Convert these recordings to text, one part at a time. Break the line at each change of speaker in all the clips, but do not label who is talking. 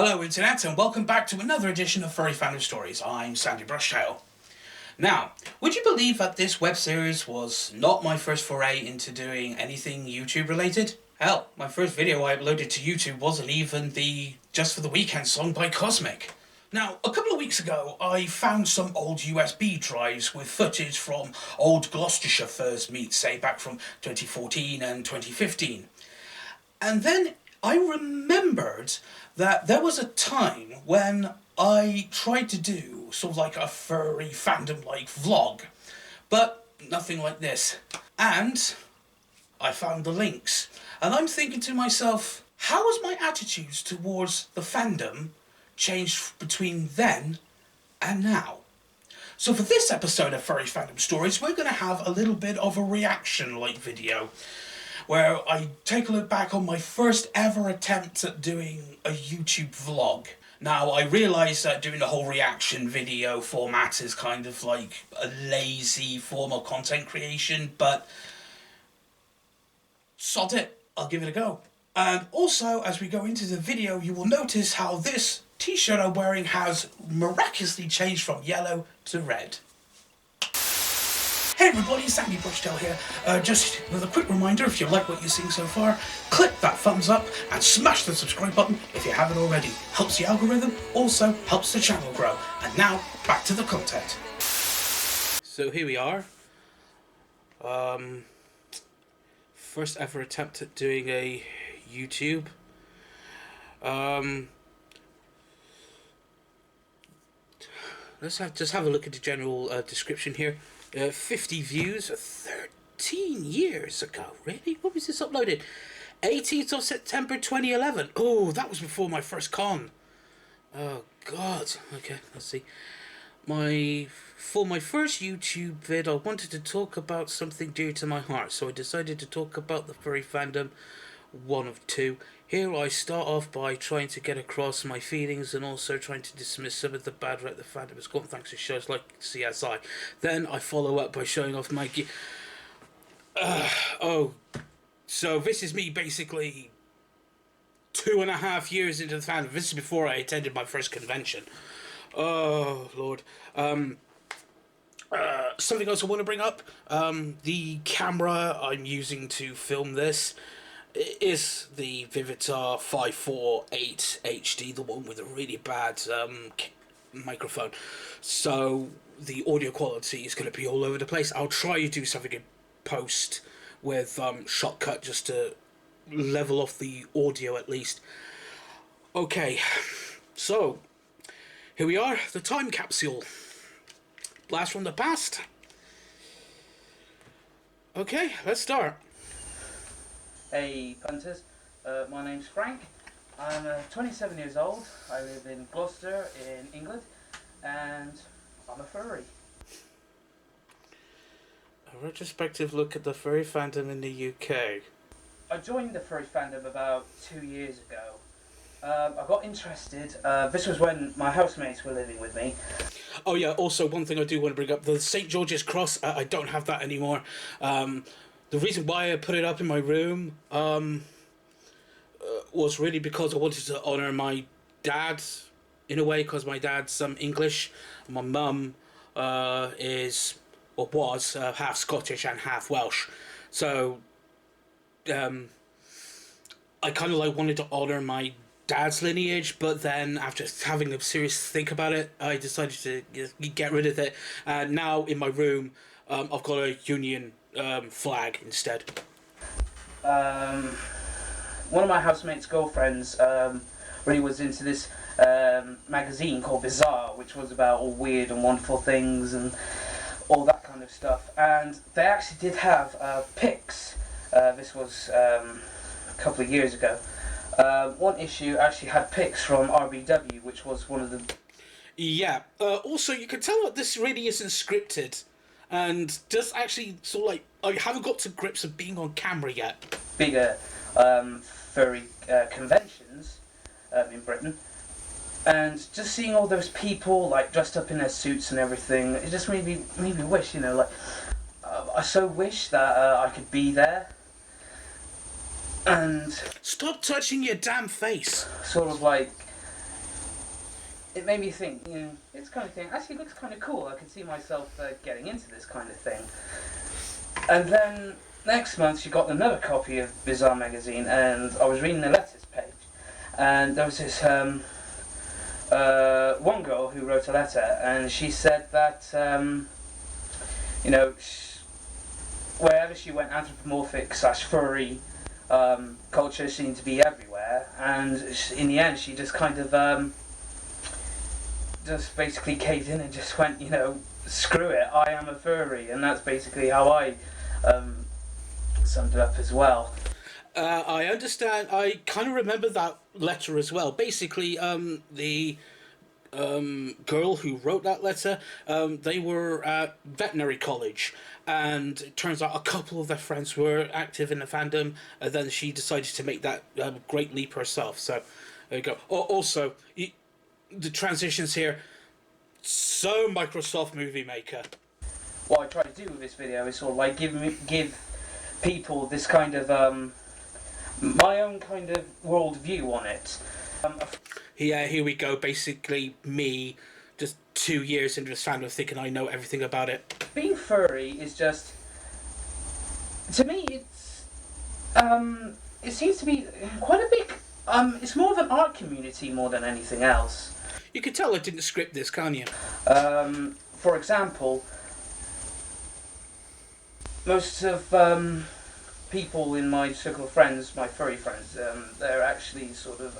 Hello Internet and welcome back to another edition of Furry Fandom Stories. I'm Sandy Brushtail. Now, would you believe that this web series was not my first foray into doing anything YouTube related? Hell, my first video I uploaded to YouTube wasn't even the Just for the Weekend song by Cosmic. Now, a couple of weeks ago, I found some old USB drives with footage from old Gloucestershire Furs meets, say back from 2014 and 2015. And then I remembered that there was a time when I tried to do sort of like a furry fandom-like vlog, but nothing like this. And I found the links, and I'm thinking to myself, how has my attitudes towards the fandom changed between then and now? So for this episode of Furry Fandom Stories, we're going to have a little bit of a reaction-like video, where I take a look back on my first ever attempt at doing a YouTube vlog. Now, I realise that doing the whole reaction video format is kind of like a lazy form of content creation, but sod it, I'll give it a go. And also, as we go into the video, you will notice how this t-shirt I'm wearing has miraculously changed from yellow to red. Hey everybody, Sandy Brushtail here. Just with a quick reminder, if you like what you're seeing so far, click that thumbs up and smash the subscribe button if you haven't already. Helps the algorithm, also helps the channel grow. And now, back to the content. So here we are. First ever attempt at doing a YouTube. Let's just have a look at the general description here. 50 views 13 years ago. Really? When was this uploaded? 18th of September 2011. Oh, that was before my first con. Oh god. Okay, let's see. For my first YouTube vid, I wanted to talk about something dear to my heart, so I decided to talk about the furry fandom, one of two. Here I start off by trying to get across my feelings and also trying to dismiss some of the bad rep the fandom has gotten thanks to shows like CSI. Then I follow up by showing off my so this is me basically 2.5 years into the fandom. This is before I attended my first convention. Oh lord. Something else I want to bring up. The camera I'm using to film this is the Vivitar 548 HD, the one with a really bad microphone. So the audio quality is going to be all over the place. I'll try to do something in post with Shotcut just to level off the audio at least. Okay, so here we are, the time capsule. Blast from the past. Okay, let's start.
Hey punters, my name's Frank. I'm 27 years old. I live in Gloucester in England, and I'm a furry.
A retrospective look at the furry fandom in the UK.
I joined the furry fandom about 2 years ago. I got interested. This was when my housemates were living with me.
Oh yeah, also one thing I do want to bring up, the St. George's Cross, I don't have that anymore. The reason why I put it up in my room was really because I wanted to honour my dad, in a way, because my dad's English. My mum is, or was, half Scottish and half Welsh. So I kind of like wanted to honour my dad's lineage, but then after having a serious think about it, I decided to get rid of it. And now in my room, I've got a Union flag instead.
One of my housemates' girlfriends really was into this magazine called Bizarre, which was about all weird and wonderful things and all that kind of stuff. And they actually did have pics. This was a couple of years ago. One issue actually had pics from RBW, which was one of the...
Yeah. Also, you can tell that this really isn't scripted. And just actually sort of like, I haven't got to grips of being on camera yet.
Bigger furry conventions in Britain, and just seeing all those people like dressed up in their suits and everything, it just made me wish, you know, like I so wish that I could be there. And
stop touching your damn face.
Sort of like it made me think, it's kind of thing, actually looks kind of cool. I could see myself getting into this kind of thing. And then next month she got another copy of Bizarre magazine, and I was reading the letters page, and there was this one girl who wrote a letter, and she said that wherever she went, anthropomorphic / furry culture seemed to be everywhere, and in the end she just kind of just basically caved in and just went, screw it, I am a furry, and that's basically how I summed it up as well.
I understand. I kind of remember that letter as well. Basically, the girl who wrote that letter, they were at veterinary college, and it turns out a couple of their friends were active in the fandom, and then she decided to make that great leap herself. So there you go. Also, the transitions here, so Microsoft Movie Maker.
What I try to do with this video is sort of like give people this kind of my own kind of worldview on it.
Yeah, here we go. Basically, me just 2 years into this fandom thinking I know everything about it.
Being furry is just, to me, it seems to be quite a big. It's more of an art community more than anything else.
You can tell I didn't script this, can't you?
For example, most of people in my circle of friends, my furry friends, they're actually sort of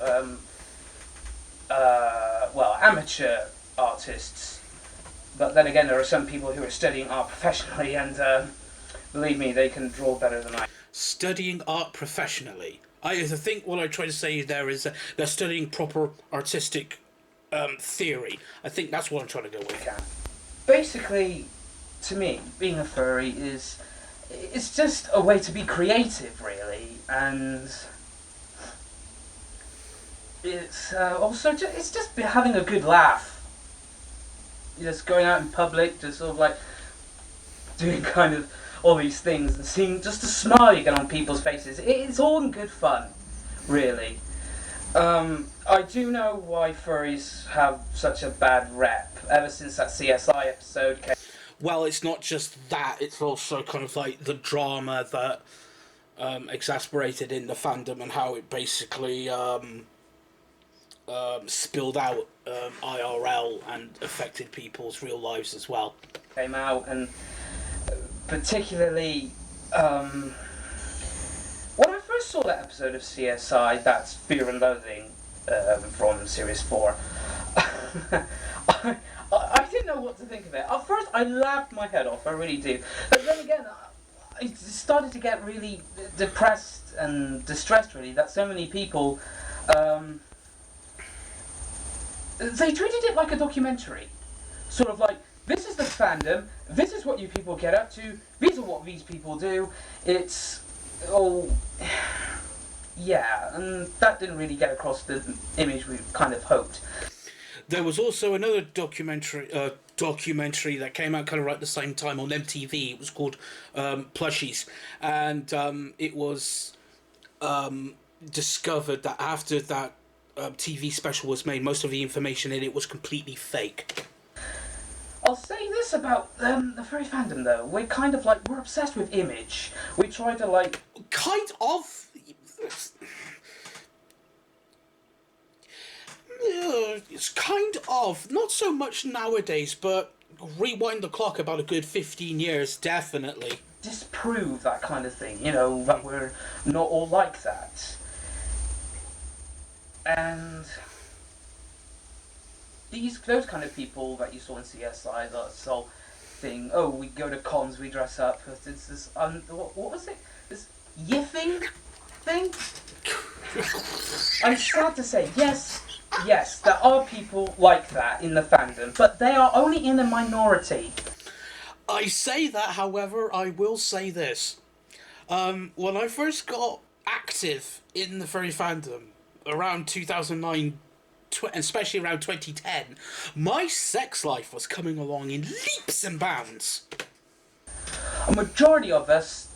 amateur artists. But then again, there are some people who are studying art professionally, and believe me, they can draw better than I.
Studying art professionally. I think what I try to say there is they're studying proper artistic theory. I think that's what I'm trying to go with.
Basically, to me, being a furry it's just a way to be creative, really, and it's also it's just having a good laugh. You're just going out in public, just sort of like doing kind of all these things and seeing just the smile you get on people's faces. It's all in good fun, really. I do know why furries have such a bad rep ever since that CSI episode came.
Well, it's not just that, it's also kind of like the drama that exasperated in the fandom and how it basically spilled out IRL and affected people's real lives as well.
Came out, and particularly when I first saw that episode of CSI, that's Fear and Loathing from Series 4, I didn't know what to think of it. At first, I laughed my head off, I really do. But then again, I started to get really depressed and distressed, really, that so many people, they treated it like a documentary. Sort of like, this is the fandom, this is what you people get up to, these are what these people do. It's, yeah, and that didn't really get across the image we kind of hoped.
There was also another documentary that came out kind of right at the same time on MTV. It was called Plushies, and it was discovered that after that TV special was made, most of the information in it was completely fake.
I'll say this about the Furry Fandom, though. We're kind of like, we're obsessed with image. We try to like...
Kind of... It's kind of, not so much nowadays, but rewind the clock about a good 15 years, definitely.
Disprove that kind of thing, that we're not all like that. And those kind of people that you saw in CSI, that whole thing, we go to cons, we dress up, it's this, what was it? This yiffing thing? I'm sad to say, yes, there are people like that in the fandom, but they are only in a minority.
I say that, however, I will say this. When I first got active in the furry fandom, around 2009, especially around 2010, my sex life was coming along in leaps and bounds.
A majority of us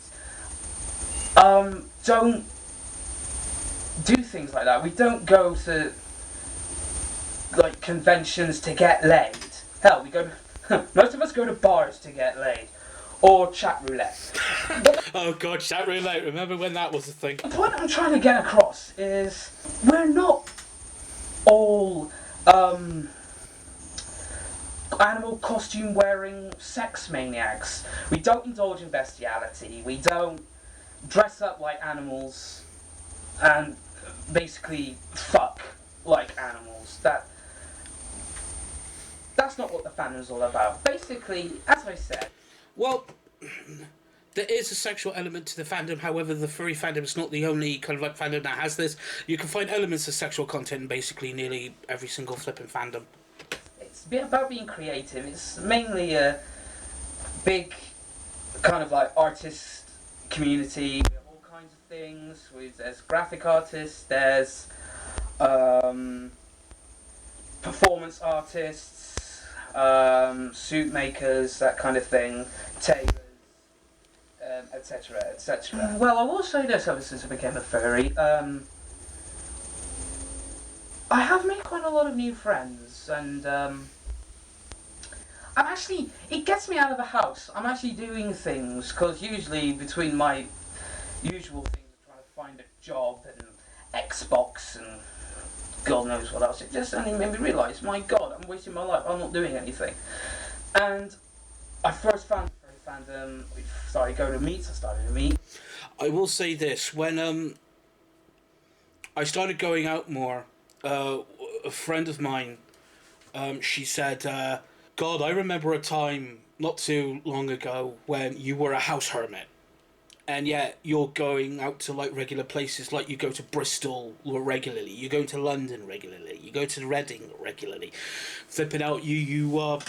don't do things like that. We don't go to like conventions to get laid. Hell, we go to, most of us go to bars to get laid. Or chat roulette.
Oh god, chat roulette, remember when that was a thing?
The point I'm trying to get across is we're not all animal costume wearing sex maniacs. We don't indulge in bestiality. We don't dress up like animals and basically fuck like animals. That's not what the fandom's all about. Basically, as I said.
Well, there is a sexual element to the fandom, however the furry fandom is not the only kind of like fandom that has this. You can find elements of sexual content in basically nearly every single flipping fandom.
It's a bit about being creative. It's mainly a big kind of like artist community. We have all kinds of things. There's graphic artists, there's performance artists, suit makers, that kind of thing, tailors, etc., etc. Well, I will say this ever since I became a furry. I have made quite a lot of new friends, and I'm actually, it gets me out of the house. I'm actually doing things, because usually between my usual things of trying to find a job and Xbox and God knows what else, it just only made me realise, my God, I'm wasting my life, I'm not doing anything. And I first found Furry Fandom, we started going to meets, I started to meet.
I will say this, when I started going out more, a friend of mine, she said, God, I remember a time not too long ago when you were a house hermit. And yet you're going out to like regular places, like you go to Bristol regularly, you go to London regularly, you go to Reading regularly. Flipping out, you are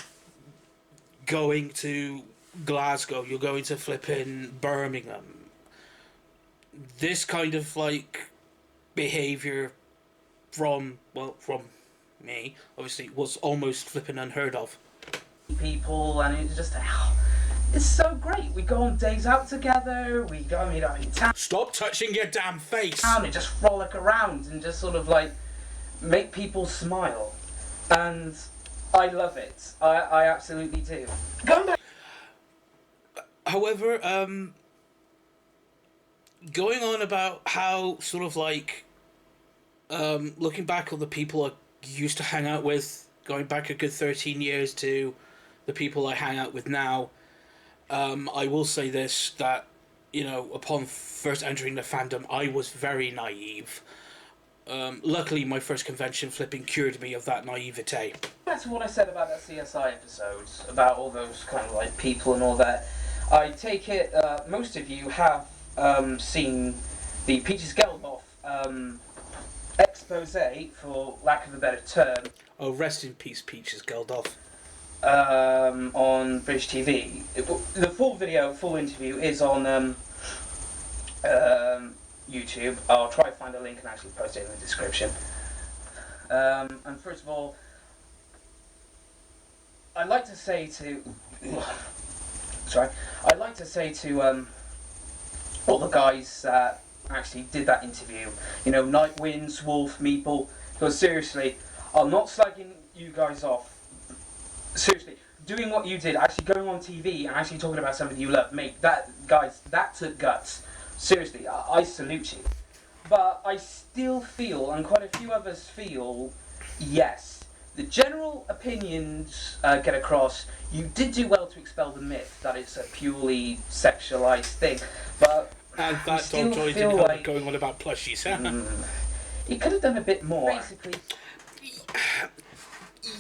going to Glasgow, you're going to flipping Birmingham. This kind of like behaviour from me, obviously, was almost flipping unheard of.
People, and it's just, it's so great. We go on days out together, we go meet up in town.
Stop touching your damn face!
And just frolic around and just sort of like make people smile. And I love it. I absolutely do. Going back.
However, going on about how sort of like looking back on the people I used to hang out with, going back a good 13 years to the people I hang out with now, I will say this, that, you know, upon first entering the fandom, I was very naive. Luckily, my first convention flipping cured me of that naivete.
Back to what I said about that CSI episode, about all those kind of like people and all that. I take it most of you have seen the Peaches Geldof expose, for lack of a better term.
Oh, rest in peace, Peaches Geldof.
On British TV. The full video, full interview is on YouTube. I'll try to find a link and actually post it in the description. And first of all, I'd like to say to all the guys that actually did that interview, you know, Nightwinds, Wolf, Meeple, because seriously, I'm not slagging you guys off. Seriously, doing what you did, actually going on TV and actually talking about something you love, mate, that took guts. Seriously, I salute you. But I still feel, and quite a few others feel, yes, the general opinions get across. You did do well to expel the myth that it's a purely sexualized thing, but
and that Don Joy didn't help like, going on about plushies.
He could have done a bit more. Basically.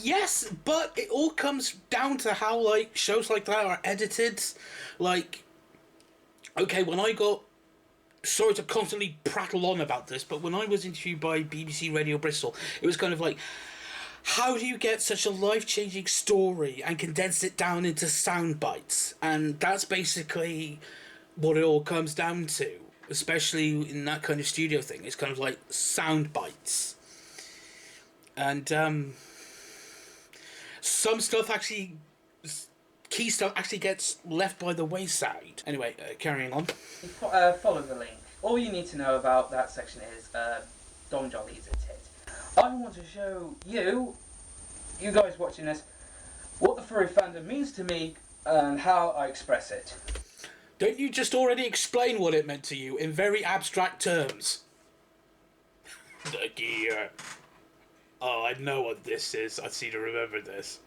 Yes, but it all comes down to how like shows like that are edited. Like, okay, when I got, sorry to constantly prattle on about this, but when I was interviewed by BBC Radio Bristol, it was kind of like, how do you get such a life-changing story and condense it down into sound bites? And that's basically what it all comes down to, especially in that kind of studio thing. It's kind of like sound bites. And some stuff actually, key stuff actually gets left by the wayside. Anyway, carrying on.
Follow the link. All you need to know about that section is Don Jolly is a tit. I want to show you you guys watching this what the furry fandom means to me and how I express it.
Don't you just already explain what it meant to you in very abstract terms? The gear. Oh, I know what this is. I seem to remember this.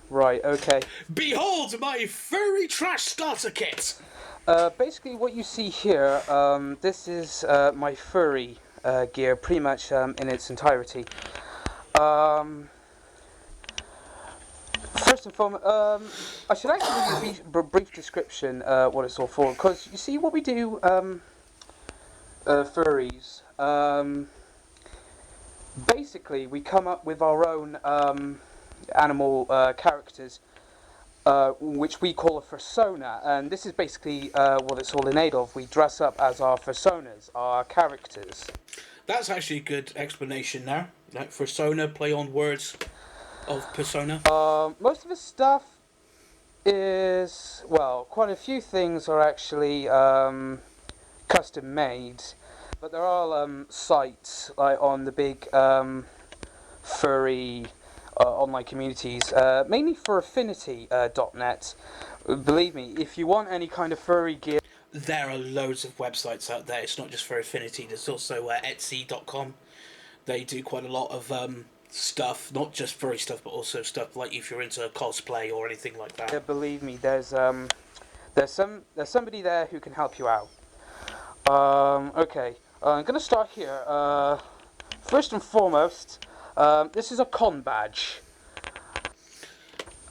Right, okay.
Behold my furry trash starter kit!
Basically what you see here, this is my furry gear pretty much in its entirety. First and foremost, I should actually give you a brief description what it's all for, because you see what we do, furries, basically we come up with our own animal characters, which we call a fursona, and this is basically what it's all in aid of. We dress up as our fursonas, our characters.
That's actually a good explanation there. Like fursona, play on words of persona.
Most of the stuff is, well, quite a few things are actually custom made, but there are sites like on the big furry online communities, mainly for affinity.net. Believe me, if you want any kind of furry gear,
There are loads of websites out there. It's not just for Affinity. There's also Etsy.com. They do quite a lot of stuff, not just furry stuff, but also stuff like if you're into cosplay or anything like that.
yeah, believe me, there's somebody there who can help you out. Okay, I'm gonna start here. First and foremost, this is a con badge.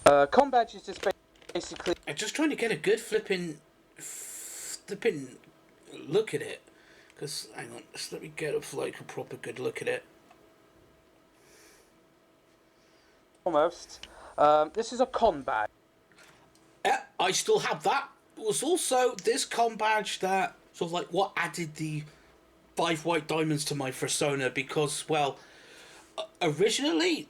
Con badge is just basically.
I'm just trying to get a good flipping look at it. Because, hang on, just let me get a proper good look at it.
Almost. This is a con badge.
Yeah, I still have that. It was also this con badge that sort of like what added the 5 white diamonds to my fursona, because, well, originally,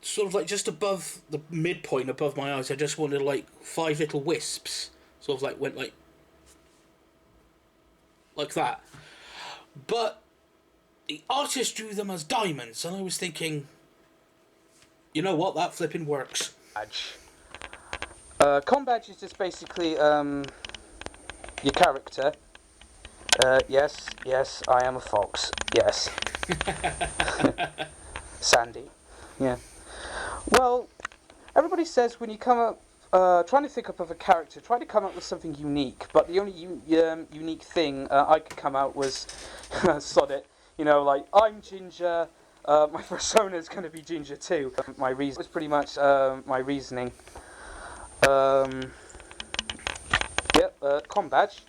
sort of like just above the midpoint, above my eyes, I just wanted like 5 little wisps. Sort of like went like that. But the artist drew them as diamonds, and I was thinking, you know what, that flipping works.
Badge. Con badge is just basically your character. Yes, I am a fox. Yes. Sandy. Yeah. Well, everybody says when you come up, trying to think up of a character, try to come up with something unique. But the only unique thing I could come out was, sod it, you know, like, I'm ginger, my persona is going to be ginger too. My reason was pretty much my reasoning. Con badge.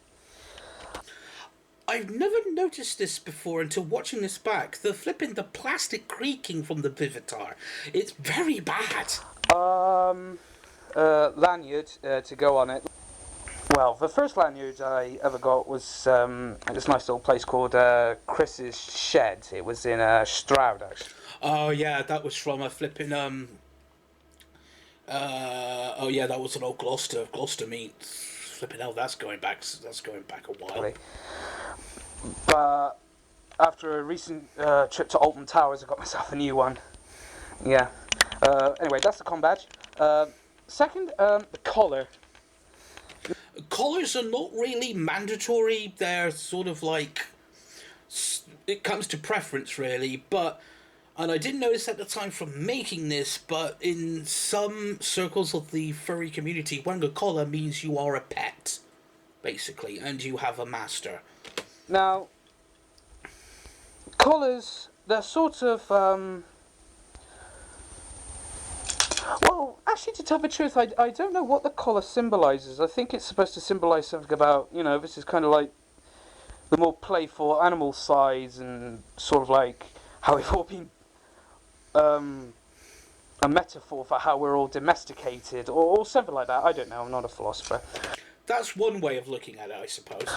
I've never noticed this before until watching this back. The plastic creaking from the Vivitar. It's very bad.
Lanyard to go on it. Well, the first lanyard I ever got was at this nice little place called Chris's Shed. It was in Stroud, actually.
Oh yeah, that was from a flipping oh yeah, that was an old Gloucester meet. Flipping hell, that's going back a while.
But after a recent trip to Alton Towers, I got myself a new one. Yeah. Anyway, that's the con badge. Second, the collar.
Collars are not really mandatory. They're sort of like, it comes to preference really, but, and I didn't notice at the time from making this, but in some circles of the furry community, wearing a collar means you are a pet, basically, and you have a master.
Now, collars, they're sort of, well, actually, to tell the truth, I don't know what the collar symbolises. I think it's supposed to symbolise something about, you know, this is kind of like the more playful animal sides and sort of like how we've all been a metaphor for how we're all domesticated or something like that. I don't know, I'm not a philosopher.
That's one way of looking at it, I suppose.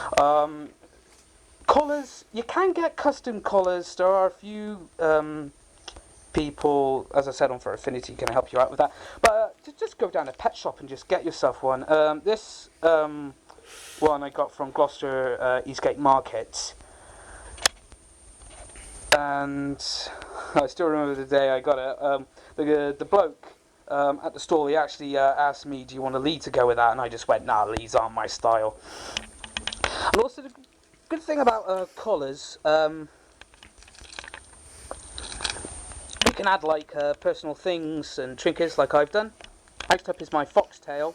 Collars, you can get custom collars. There are a few people, as I said, on For Affinity can help you out with that. But just go down a pet shop and just get yourself one. This one I got from Gloucester Eastgate Market. And I still remember the day I got it. The bloke at the store, he actually asked me, "Do you want a lead to go with that?" And I just went, "Nah, leads aren't my style." And also, the good thing about collars, you can add like personal things and trinkets, like I've done. Next up is my foxtail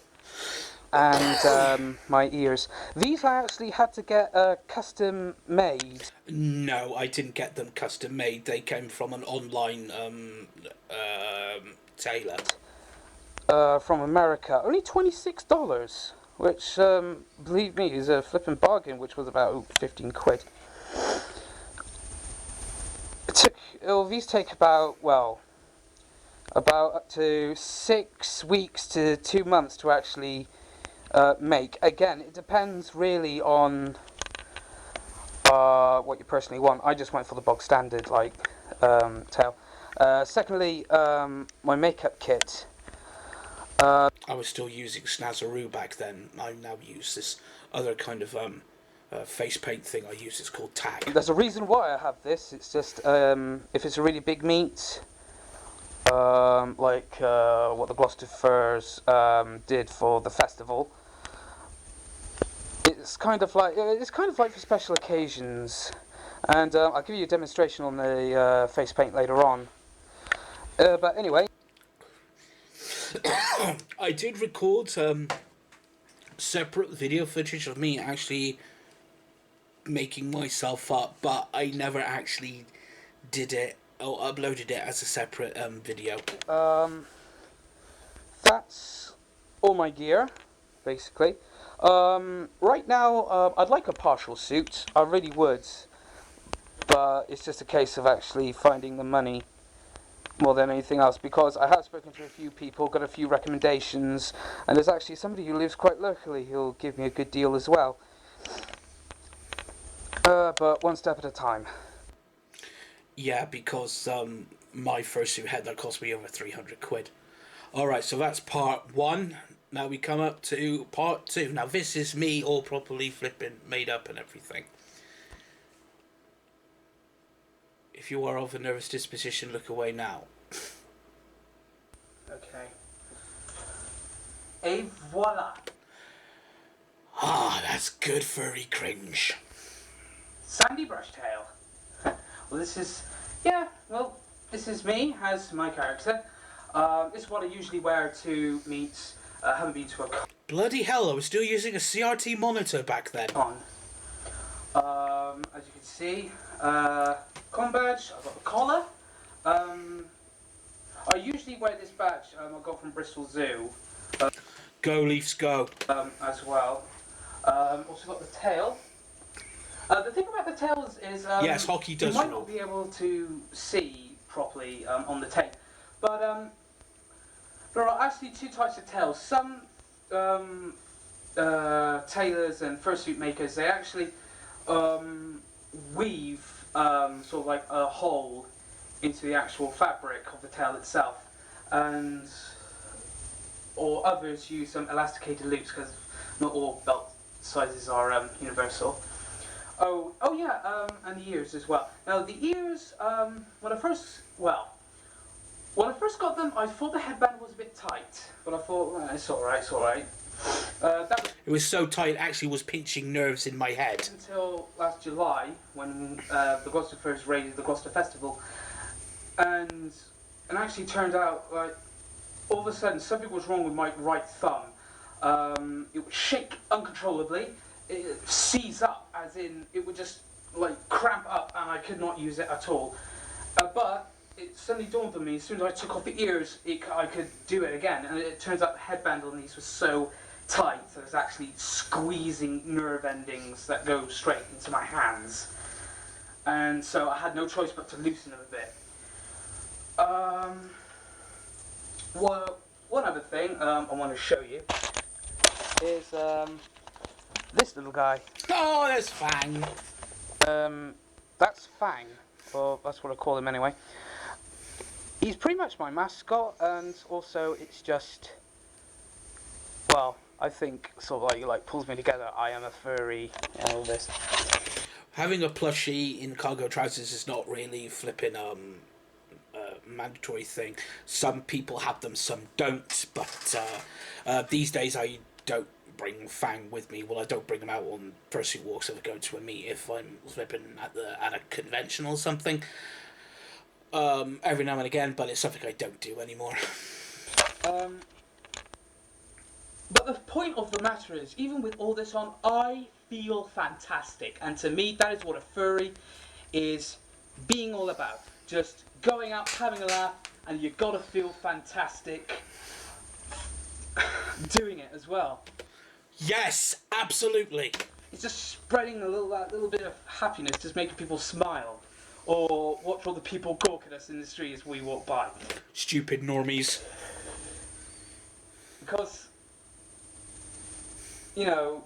and my ears. These I actually had to get custom made.
No, I didn't get them custom made. They came from an online tailor.
From America, only $26, which, believe me, is a flipping bargain, which was about 15 quid. These take about up to 6 weeks to 2 months to actually make. Again, it depends really on what you personally want. I just went for the bog standard, like, tail. Secondly, my makeup kit.
I was still using Snazaroo back then. I now use this other kind of face paint thing I use. It's called Tack.
There's a reason why I have this. It's just if it's a really big meet, like what the Gloucestershire Furs did for the festival. It's kind of like for special occasions, and I'll give you a demonstration on the face paint later on. But anyway.
I did record separate video footage of me actually making myself up, but I never actually did it or uploaded it as a separate video.
That's all my gear, basically. Right now, I'd like a partial suit. I really would, but it's just a case of actually finding the money more than anything else, because I have spoken to a few people, got a few recommendations, and there's actually somebody who lives quite locally who'll give me a good deal as well. But one step at a time.
Yeah, because my fursuit head that cost me over 300 quid. Alright, so that's part 1. Now we come up to part 2. Now this is me all properly flipping made up and everything. If you are of a nervous disposition, look away now.
Okay. Et voila.
Ah, that's good furry cringe.
Sandy Brushtail. Well, this is me as my character. This is what I usually wear to meets. I haven't been to a
Bloody hell, I was still using a CRT monitor back then.
con. As you can see, con badge, I've got the collar. I usually wear this badge I got from Bristol Zoo.
Go Leafs go.
As well. Also got the tail. The thing about the tails is
yes, hockey does
you might not be able to see properly on the tape, but there are actually 2 types of tails. Some tailors and fursuit makers, they actually weave sort of like a hole into the actual fabric of the tail itself, or others use some elasticated loops, because not all belt sizes are universal. Oh yeah, and the ears as well. Now the ears, when I first got them, I thought the headband was a bit tight, but I thought, well, it's alright.
It was so tight, it actually was pinching nerves in my head.
Until last July, when the Gloucestershire Furs raided the Gloucester Festival, and actually turned out like all of a sudden something was wrong with my right thumb. It would shake uncontrollably. It would seize up, as in it would just like cramp up, and I could not use it at all. But it suddenly dawned on me, as soon as I took off the ears, I could do it again. And it turns out the headband on these was so tight that it was actually squeezing nerve endings that go straight into my hands. And so I had no choice but to loosen them a bit. Well, one other thing I want to show you is this little guy.
Oh, there's Fang.
That's Fang, or that's what I call him anyway. He's pretty much my mascot, and also it's just, well, I think sort of like pulls me together. I am a furry and all this.
Having a plushie in cargo trousers is not really flipping mandatory thing. Some people have them, some don't. But these days I don't bring Fang with me. Well, I don't bring them out on fursuit walks if I go to a meet. If I'm flipping at a convention or something, every now and again. But it's something I don't do anymore.
But the point of the matter is, even with all this on, I feel fantastic. And to me, that is what a furry is being all about. Just going out, having a laugh, and you gotta feel fantastic doing it as well.
Yes, absolutely.
It's just spreading a little bit of happiness, just making people smile. Or watch all the people gawk at us in the street as we walk by.
Stupid normies.
Because, you know,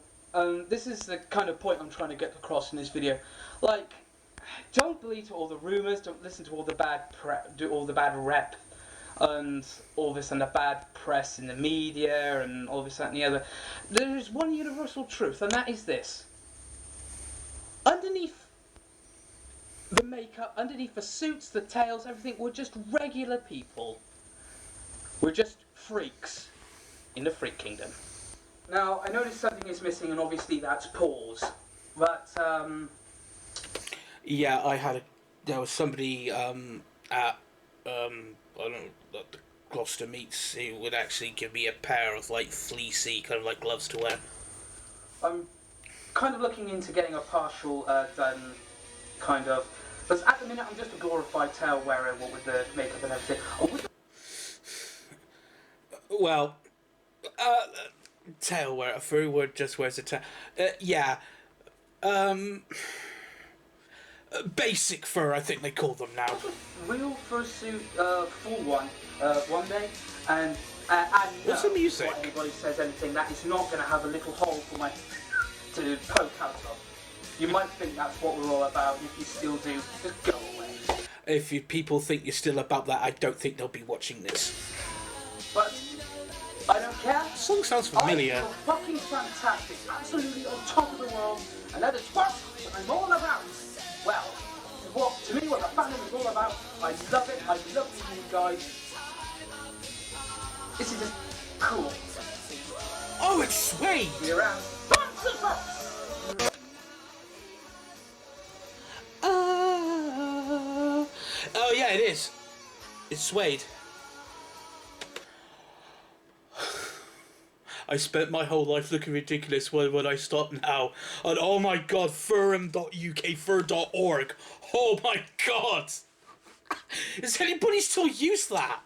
this is the kind of point I'm trying to get across in this video. Like, don't believe all the rumours, don't listen to all the bad rep, and all this and the bad press in the media, and all this, that and the other. There is one universal truth, and that is this. Underneath the makeup, underneath the suits, the tails, everything, we're just regular people. We're just freaks in the freak kingdom. Now, I noticed something is missing, and obviously that's paws. But,
yeah, there was somebody at I don't know, the Gloucester meets who would actually give me a pair of like fleecy kind of like gloves to wear.
I'm kind of looking into getting a partial done, kind of. Because at the minute I'm just a glorified tail wearer, what with the makeup and everything.
Well, tail wearer, a furry word just wears a tail. Yeah. Basic fur, I think they call them now.
Real fursuit, full one day, and
what's the music?
Before anybody says anything, that is not going to have a little hole for my to poke out of. You might think that's what we're all about. If you still do, just go away.
If people think you're still about that, I don't think they'll be watching this.
But I don't care.
The song sounds familiar.
I feel fucking fantastic, absolutely on top of the world, and that is what I'm all about. Well, to me, what the fandom is all about. I love it. I love you guys. This is just cool.
Oh, it's Suede.
Be around.
Oh yeah, it is. It's Suede. I spent my whole life looking ridiculous when I stop now. And oh my god, furrum.uk, fur.org. Oh my god. Does anybody still use that?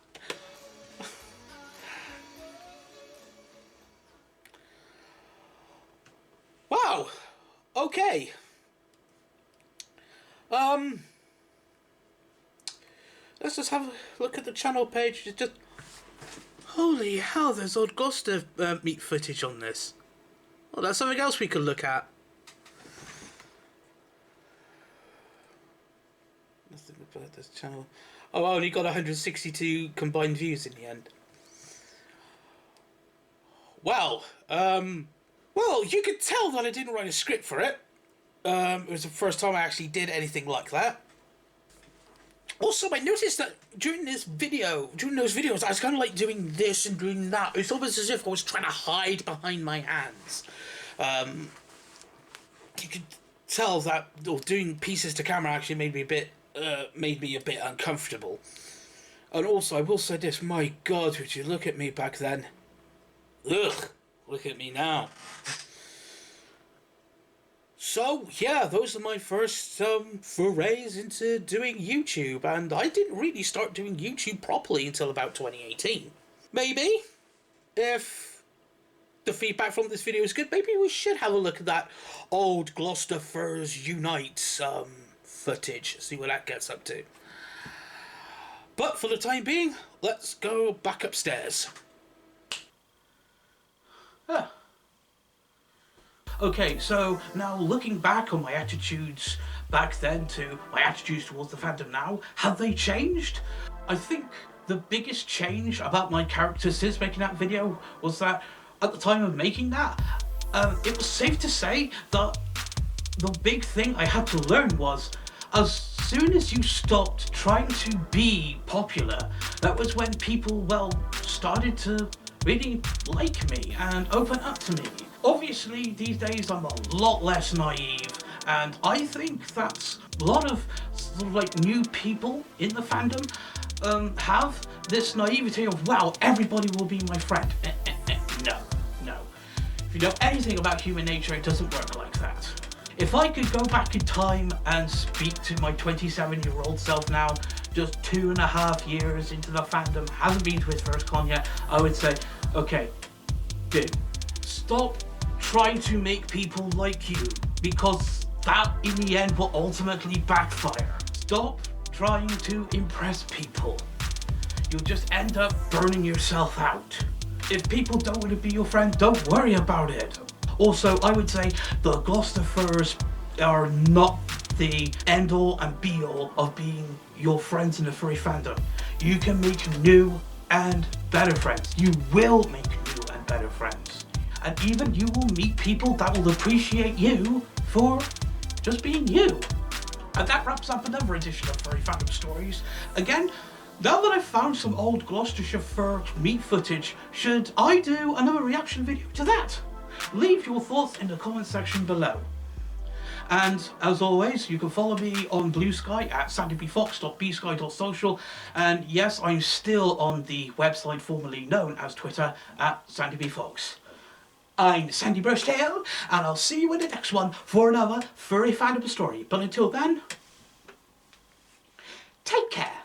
Wow. Okay. Let's just have a look at the channel page. It's just... Holy hell, there's old Gloucester meat footage on this. Well, that's something else we could look at. Nothing about this channel. Oh, I only got 162 combined views in the end. Well, you could tell that I didn't write a script for it. It was the first time I actually did anything like that. Also, I noticed that during those videos, I was kind of like doing this and doing that. It's almost as if I was trying to hide behind my hands. You could tell that doing pieces to camera actually made me a bit uncomfortable. And also, I will say this: my God, would you look at me back then? Ugh, look at me now. So, yeah, those are my first forays into doing YouTube, and I didn't really start doing YouTube properly until about 2018. Maybe, if the feedback from this video is good, maybe we should have a look at that old Gloucester Furs Unite footage, see what that gets up to. But for the time being, let's go back upstairs. Okay, so now looking back on my attitudes back then to my attitudes towards the fandom now, have they changed? I think the biggest change about my character since making that video was that at the time of making that, it was safe to say that the big thing I had to learn was, as soon as you stopped trying to be popular, that was when people, well, started to really like me and open up to me. Obviously, these days I'm a lot less naive, and I think that a lot of sort of like new people in the fandom have this naivety of, wow, everybody will be my friend. No, no. If you know anything about human nature, it doesn't work like that. If I could go back in time and speak to my 27-year-old self now, just 2.5 years into the fandom, hasn't been to his first con yet, I would say, okay, dude, stop trying to make people like you, because that in the end will ultimately backfire. Stop trying to impress people. You'll just end up burning yourself out. If people don't want to be your friend, don't worry about it. Also, I would say the Gloucestershire Furs are not the end-all and be-all of being your friends in the furry fandom. You can make new and better friends. You will make new and better friends. And even you will meet people that will appreciate you for just being you. And that wraps up another edition of Furry Fandom Stories. Again, now that I've found some old Gloucestershire Fur meat footage, should I do another reaction video to that? Leave your thoughts in the comment section below. And as always, you can follow me on BlueSky at sandybfox.bsky.social. And yes, I'm still on the website formerly known as Twitter at sandybfox. I'm Sandy Burstale, and I'll see you in the next one for another Furry Fandom story. But until then, take care.